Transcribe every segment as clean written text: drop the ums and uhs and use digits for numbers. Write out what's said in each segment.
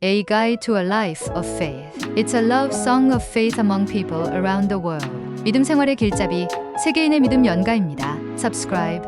A Guide to a Life of Faith. It's a love song of faith among people around the world. 믿음 생활의 길잡이, 세계인의 믿음 연가입니다. Subscribe,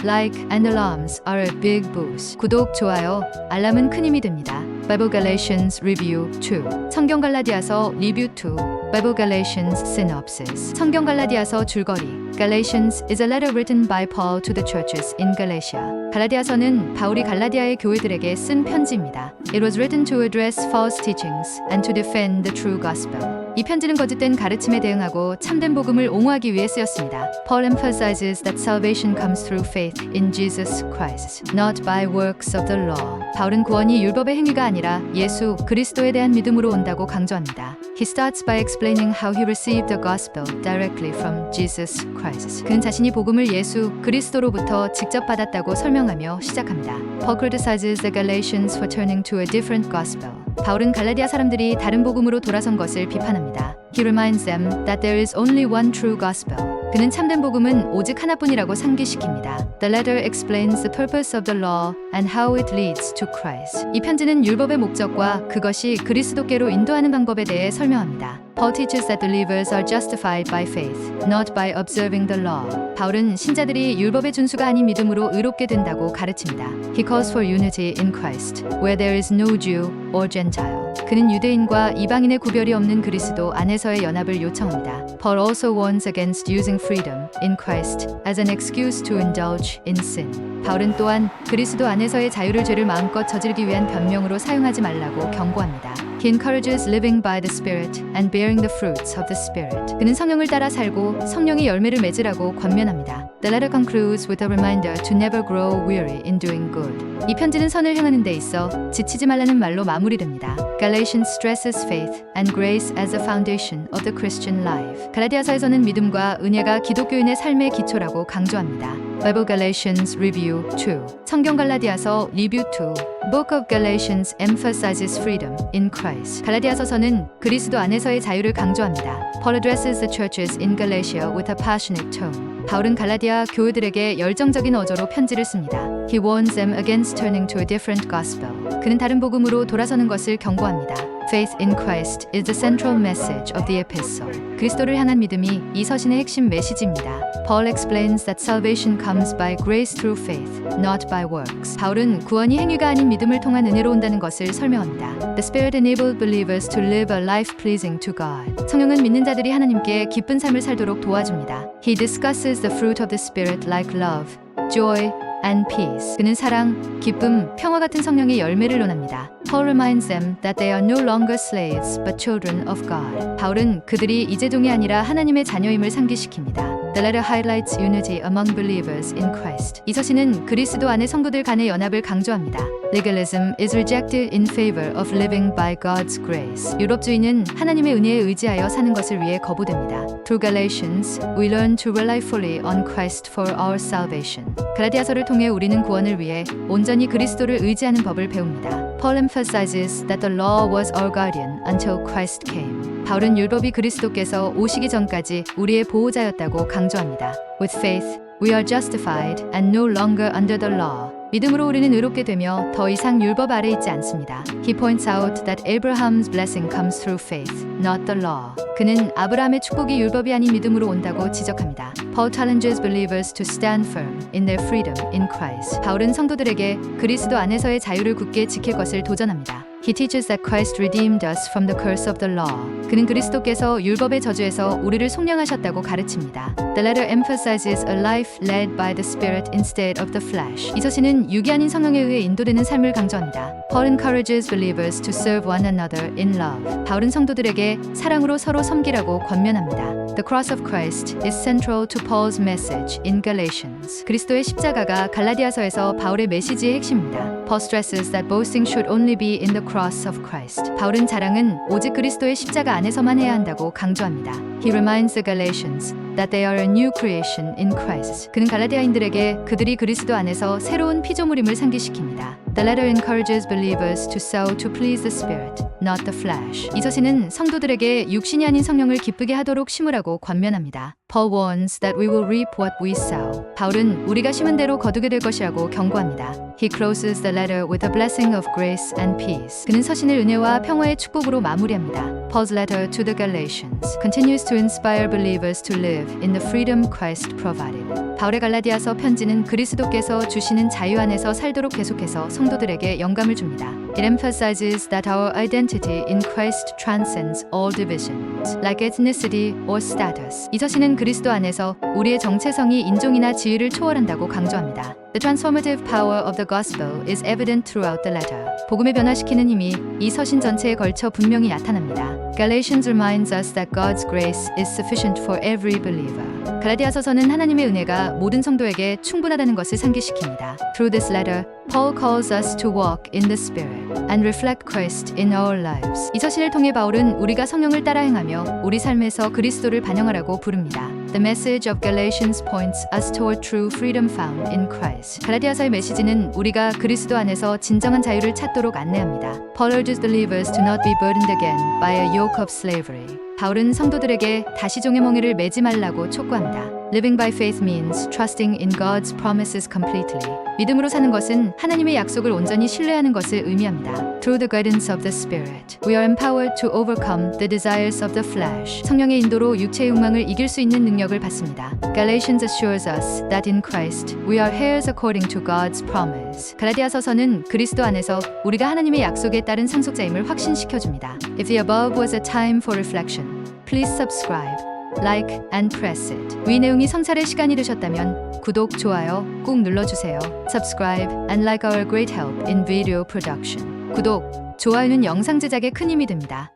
like and alarms are a big boost. 구독, 좋아요, 알람은 큰 힘이 됩니다. Bible Galatians Review 2. 성경 갈라디아서 리뷰 2. Bible Galatians Synopsis. 성경 갈라디아서 줄거리. Galatians is a letter written by Paul to the churches in Galatia. 갈라디아서는 바울이 갈라디아의 교회들에게 쓴 편지입니다. It was written to address false teachings and to defend the true gospel. 이 편지는 거짓된 가르침에 대응하고 참된 복음을 옹호하기 위해 쓰였습니다. Paul emphasizes that salvation comes through faith in Jesus Christ, not by works of the law. 바울은 구원이 율법의 행위가 아니라 예수 그리스도에 대한 믿음으로 온다고 강조합니다. He starts by explaining how he received the gospel directly from Jesus Christ. 그는 자신이 복음을 예수 그리스도로부터 직접 받았다고 설명하며 시작합니다. Paul criticizes the Galatians for turning to a different gospel. 바울은 갈라디아 사람들이 다른 복음으로 돌아선 것을 비판합니다. He reminds them that there is only one true gospel. 그는 참된 복음은 오직 하나뿐이라고 상기시킵니다. The letter explains the purpose of the law and how it leads to Christ. 이 편지는 율법의 목적과 그것이 그리스도께로 인도하는 방법에 대해 설명합니다. Paul teaches that believers are justified by faith, not by observing the law. 바울은 신자들이 율법의 준수가 아닌 믿음으로 의롭게 된다고 가르칩니다. He calls for unity in Christ, where there is no Jew or Gentile. 그는 유대인과 이방인의 구별이 없는 그리스도 안에서의 연합을 요청합니다. Paul also warns against using freedom in Christ as an excuse to indulge in sin. 바울은 또한 그리스도 안에서의 자유를 죄를 마음껏 저지르기 위한 변명으로 사용하지 말라고 경고합니다. He encourages living by the Spirit and bearing the fruits of the Spirit. 그는 성령을 따라 살고 성령의 열매를 맺으라고 권면합니다. The letter concludes with a reminder to never grow weary in doing good. 이 편지는 선을 행하는 데 있어 지치지 말라는 말로 마무리됩니다. Galatians stresses faith and grace as the foundation of the Christian life. 갈라디아서에서는 믿음과 은혜가 기독교인의 삶의 기초라고 강조합니다. Bible Galatians Review 2. 성경 갈라디아서 리뷰 2. Book of Galatians emphasizes freedom in Christ. 갈라디아서서는 그리스도 안에서의 자유를 강조합니다. Paul addresses the churches in Galatia with a passionate tone. 바울은 갈라디아 교회들에게 열정적인 어조로 편지를 씁니다. He warns them against turning to a different gospel. 그는 다른 복음으로 돌아서는 것을 경고합니다. Faith in Christ is the central message of the epistle. 그리스도를 향한 믿음이 이 서신의 핵심 메시지입니다. Paul explains that salvation comes by grace through faith, not by works. 바울은 구원이 행위가 아닌 믿음을 통한 은혜로 온다는 것을 설명합니다. The Spirit enabled believers to live a life pleasing to God. 성령은 믿는 자들이 하나님께 기쁜 삶을 살도록 도와줍니다. He discusses the fruit of the Spirit like love, joy, and peace. 그는 사랑, 기쁨, 평화 같은 성령의 열매를 논합니다. Paul reminds them that they are no longer slaves but children of God. 바울은 그들이 이제 종이 아니라 하나님의 자녀임을 상기시킵니다. The letter highlights unity among believers in Christ. 이 서신은 그리스도 안의 성도들 간의 연합을 강조합니다. Legalism is rejected in favor of living by God's grace. 율법주의는 하나님의 은혜에 의지하여 사는 것을 위해 거부됩니다. Through Galatians, we learn to rely fully on Christ for our salvation. 갈라디아서를 통해 우리는 구원을 위해 온전히 그리스도를 의지하는 법을 배웁니다. Paul emphasizes that the law was our guardian until Christ came. 바울은 율법이 그리스도께서 오시기 전까지 우리의 보호자였다고 강조합니다. With faith, we are justified and no longer under the law. 믿음으로 우리는 의롭게 되며 더 이상 율법 아래 있지 않습니다. He points out that Abraham's blessing comes through faith, not the law. 그는 아브라함의 축복이 율법이 아닌 믿음으로 온다고 지적합니다. Paul challenges believers to stand firm in their freedom in Christ. 바울은 성도들에게 그리스도 안에서의 자유를 굳게 지킬 것을 도전합니다. He teaches that Christ redeemed us from the curse of the law. 그는 그리스도께서 율법의 저주에서 우리를 속량하셨다고 가르칩니다. The letter emphasizes a life led by the Spirit instead of the flesh. 이 서신은 육이 아닌 성령에 의해 인도되는 삶을 강조합니다. Paul encourages believers to serve one another in love. 바울은 성도들에게 사랑으로 서로 섬기라고 권면합니다. The cross of Christ is central to Paul's message in Galatians. 그리스도의 십자가가 갈라디아서에서 바울의 메시지의 핵심입니다. Paul stresses that boasting should only be in the cross of Christ. 바울은 자랑은 오직 그리스도의 십자가 안에서만 해야 한다고 강조합니다. He reminds the Galatians that they are a new creation in Christ. 그는 갈라디아인들에게 그들이 그리스도 안에서 새로운 피조물임을 상기시킵니다. The letter encourages believers to sow to please the Spirit, not the flesh. 이 서신은 성도들에게 육신이 아닌 성령을 기쁘게 하도록 심으라고 권면합니다. Paul warns that we will reap what we sow. 바울은 우리가 심은 대로 거두게 될 것이라고 경고합니다. He closes the letter with a blessing of grace and peace. 그는 서신을 은혜와 평화의 축복으로 마무리합니다. Paul's letter to the Galatians continues to inspire believers to live in the freedom Christ provided. 바울의 갈라디아서 편지는 그리스도께서 주시는 자유 안에서 살도록 계속해서 성도들에게 영감을 줍니다. It emphasizes that our identity in Christ transcends all divisions, like ethnicity or status. 이 서신은 그리스도 안에서 우리의 정체성이 인종이나 지위를 초월한다고 강조합니다. The transformative power of the gospel is evident throughout the letter. 복음을 변화시키는 힘이 이 서신 전체에 걸쳐 분명히 나타납니다. Galatians reminds us that God's grace is sufficient for every believer. 갈라디아서서는 하나님의 은혜가 모든 성도에게 충분하다는 것을 상기시킵니다. Through this letter, Paul calls us to walk in the Spirit and reflect Christ in our lives. 이 서신을 통해 바울은 우리가 성령을 따라 행하며 우리 삶에서 그리스도를 반영하라고 부릅니다. The message of Galatians points us toward true freedom found in Christ. 갈라디아서의 메시지는 우리가 그리스도 안에서 진정한 자유를 찾도록 안내합니다. Paul urges believers to not be burdened again by a yoke of slavery. 바울은 성도들에게 다시 종의 멍에를 매지 말라고 촉구합니다. Living by faith means trusting in God's promises completely. 믿음으로 사는 것은 하나님의 약속을 온전히 신뢰하는 것을 의미합니다. Through the guidance of the Spirit, we are empowered to overcome the desires of the flesh. 성령의 인도로 육체의 욕망을 이길 수 있는 능력을 받습니다. Galatians assures us that in Christ we are heirs according to God's promise. 갈라디아서서는 그리스도 안에서 우리가 하나님의 약속에 따른 상속자임을 확신시켜줍니다. If the above was a time for reflection, please subscribe, like and press it. 위 내용이 성찰의 시간이 되셨다면 구독, 좋아요 꾹 눌러주세요. Subscribe and like our great help in video production. 구독, 좋아요는 영상 제작에 큰 힘이 됩니다.